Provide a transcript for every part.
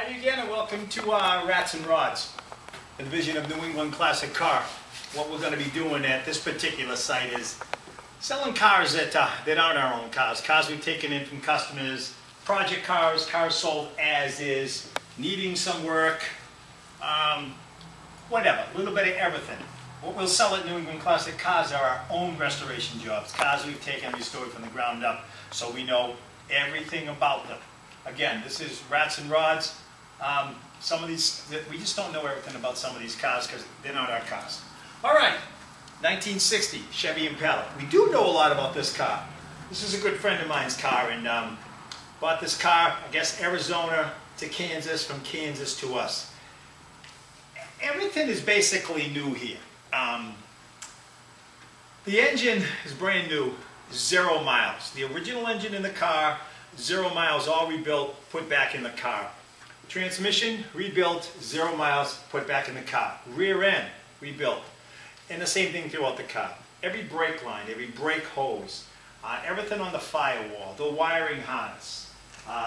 Hi again, and welcome to Ratz-N-Rods, the division of New England Classic Car. What we're going to be doing at this particular site is selling cars that aren't our own cars. Cars we've taken in from customers, project cars, cars sold as is, needing some work, whatever, a little bit of everything. What we'll sell at New England Classic Cars are our own restoration jobs, cars we've taken and restored from the ground up, so we know everything about them. Again, this is Ratz-N-Rods. Some of these, we just don't know everything about some of these cars because they're not our cars. All right, 1960 Chevy Impala. We do know a lot about this car. This is a good friend of mine's car, and bought this car, I guess, Arizona to Kansas, from Kansas to us. Everything is basically new here. The engine is brand new, 0 miles. The original engine in the car, 0 miles, all rebuilt, put back in the car. Transmission, rebuilt, 0 miles, put back in the car. Rear end, rebuilt. And the same thing throughout the car. Every brake line, every brake hose, everything on the firewall, the wiring harness,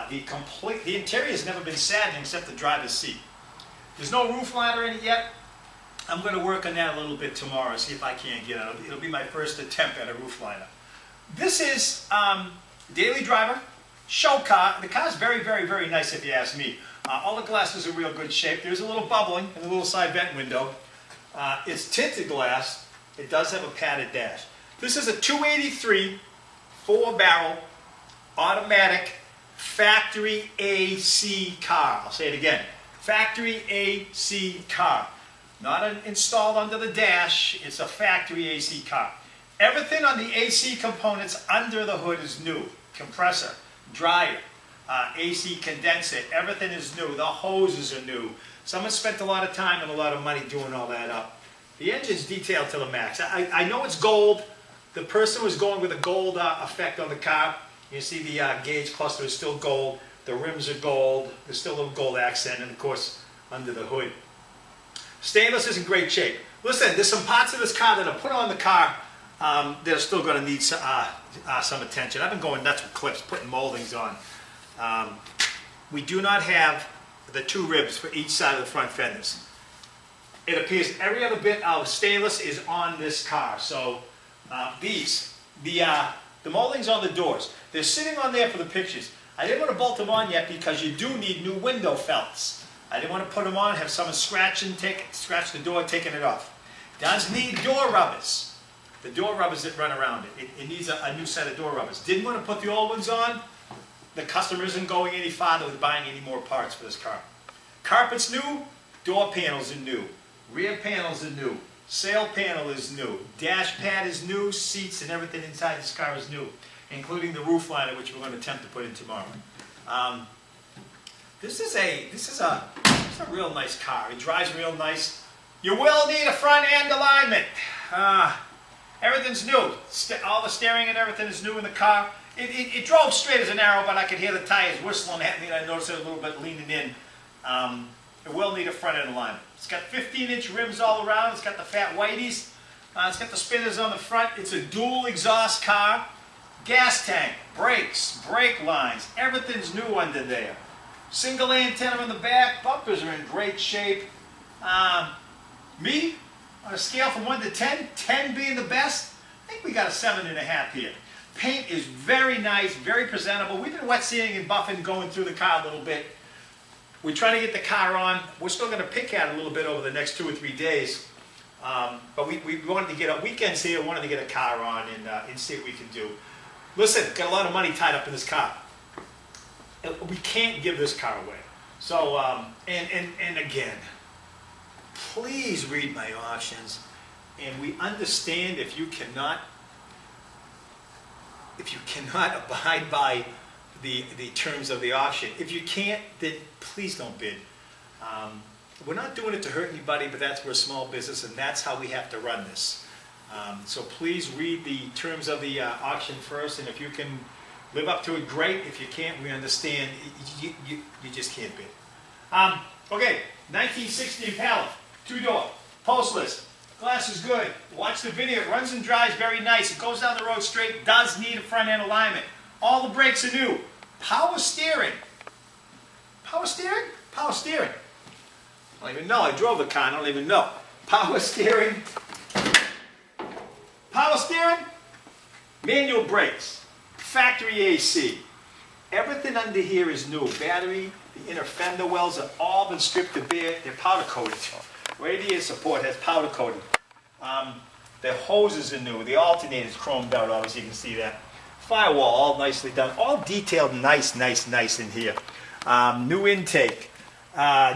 the interior has never been saddened except the driver's seat. There's no roof liner in it yet. I'm going to work on that a little bit tomorrow, see if I can't get it. It'll be my first attempt at a roof liner. This is daily driver, show car. The car's very, very, very nice if you ask me. All the glasses are in real good shape. There's a little bubbling in the little side vent window. It's tinted glass. It does have a padded dash. This is a 283 4-barrel automatic factory AC car. I'll say it again. Factory AC car. Not installed under the dash. It's a factory AC car. Everything on the AC components under the hood is new. Compressor, dryer, AC condenser, everything is new. The hoses are new. Someone spent a lot of time and a lot of money doing all that up. The engine's detailed to the max. I know it's gold. The person was going with a gold effect on the car. You see the gauge cluster is still gold. The rims are gold. There's still a little gold accent, and of course, under the hood. Stainless is in great shape. Listen, there's some parts of this car that are put on the car that are still going to need some attention. I've been going nuts with clips, putting moldings on. We do not have the 2 ribs for each side of the front fenders. It appears every other bit of stainless is on this car. So the moldings on the doors, they're sitting on there for the pictures. I didn't want to bolt them on yet because you do need new window felts. I didn't want to put them on, have someone scratch the door, taking it off. It does need door rubbers. The door rubbers that run around it. It needs a new set of door rubbers. Didn't want to put the old ones on. The customer isn't going any farther with buying any more parts for this car. Carpet's new. Door panels are new. Rear panels are new. Sail panel is new. Dash pad is new. Seats and everything inside this car is new, including the roof liner, which we're going to attempt to put in tomorrow. This is a real nice car. It drives real nice. You will need a front end alignment. Everything's new. All the steering and everything is new in the car. It drove straight as an arrow, but I could hear the tires whistling at me, and I noticed it a little bit leaning in. It will need a front end alignment. It's got 15-inch rims all around. It's got the fat whiteys. It's got the spinners on the front. It's a dual exhaust car. Gas tank, brakes, brake lines, everything's new under there. Single antenna on the back. Bumpers are in great shape. Me, on a scale from 1 to 10, 10 being the best, I think we got a 7.5 here. Paint is very nice, very presentable. We've been wet sanding and buffing, going through the car a little bit. We're trying to get the car on. We're still going to pick at it a little bit over the next 2 or 3 days. But we wanted to get a weekends here, wanted to get a car on and see what we can do. Listen, got a lot of money tied up in this car. We can't give this car away. So, and again, please read my options. And we understand if you cannot abide by the terms of the auction. If you can't, then please don't bid. We're not doing it to hurt anybody, but we're a small business, and that's how we have to run this. So please read the terms of the auction first, and if you can live up to it, great. If you can't, we understand. You just can't bid. Okay, 1960 Impala, 2-door, postless. Glass is good. Watch the video. It runs and drives very nice. It goes down the road straight. Does need a front end alignment. All the brakes are new. Power steering. Power steering? Power steering. I don't even know. I drove the car. I don't even know. Power steering. Power steering. Manual brakes. Factory AC. Everything under here is new. Battery, the inner fender wells have all been stripped to bare. They're powder coated. Radiator support has powder coating. The hoses are new. The alternator's chromed out, obviously you can see that. Firewall, all nicely done. All detailed nice in here. New intake,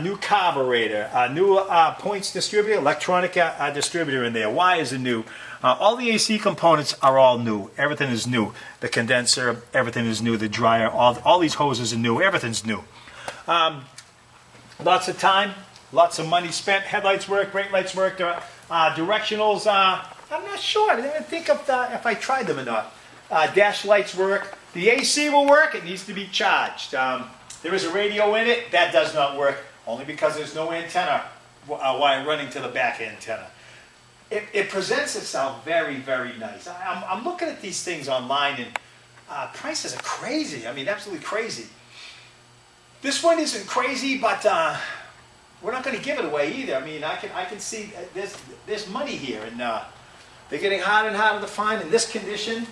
new carburetor, new points distributor, electronic distributor in there. Wires are new. All the AC components are all new. Everything is new. The condenser, everything is new. The dryer, all these hoses are new. Everything's new. Lots of time, lots of money spent. Headlights work, brake lights work. Directionals, I'm not sure. I didn't even think of if I tried them or not. Dash lights work. The AC will work. It needs to be charged. There is a radio in it. That does not work, only because there's no antenna wire running to the back antenna. It presents itself very nice. I'm looking at these things online, and prices are crazy. I mean, absolutely crazy. This one isn't crazy, but we're not going to give it away either. I mean, I can see there's money here, and they're getting harder and harder to find in this condition.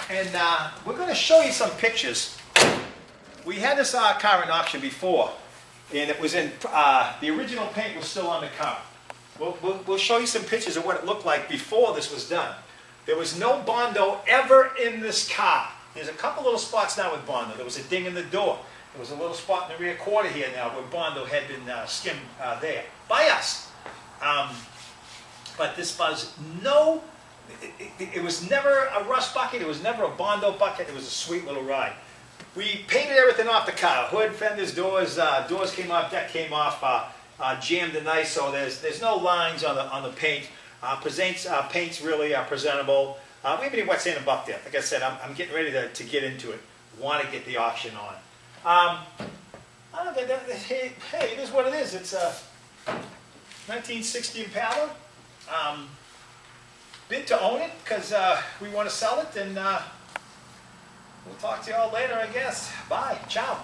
We're going to show you some pictures. We had this car in auction before, and it was in the original paint was still on the car. We'll show you some pictures of what it looked like before this was done. There was no Bondo ever in this car. There's a couple little spots now with Bondo. There was a ding in the door. There was a little spot in the rear quarter here now where Bondo had been skimmed there by us. But this was it was never a rust bucket. It was never a Bondo bucket. It was a sweet little ride. We painted everything off the car. Hood, fenders, doors came off, deck came off, jammed and nice. So there's no lines on the paint. Paints really are presentable. We haven't even wet sand and buffed yet. Like I said, I'm getting ready to get into it. Want to get the auction on. Hey, it is what it is. It's a 1960 Impala. Bid to own it because we want to sell it, and we'll talk to you all later, I guess. Bye. Ciao.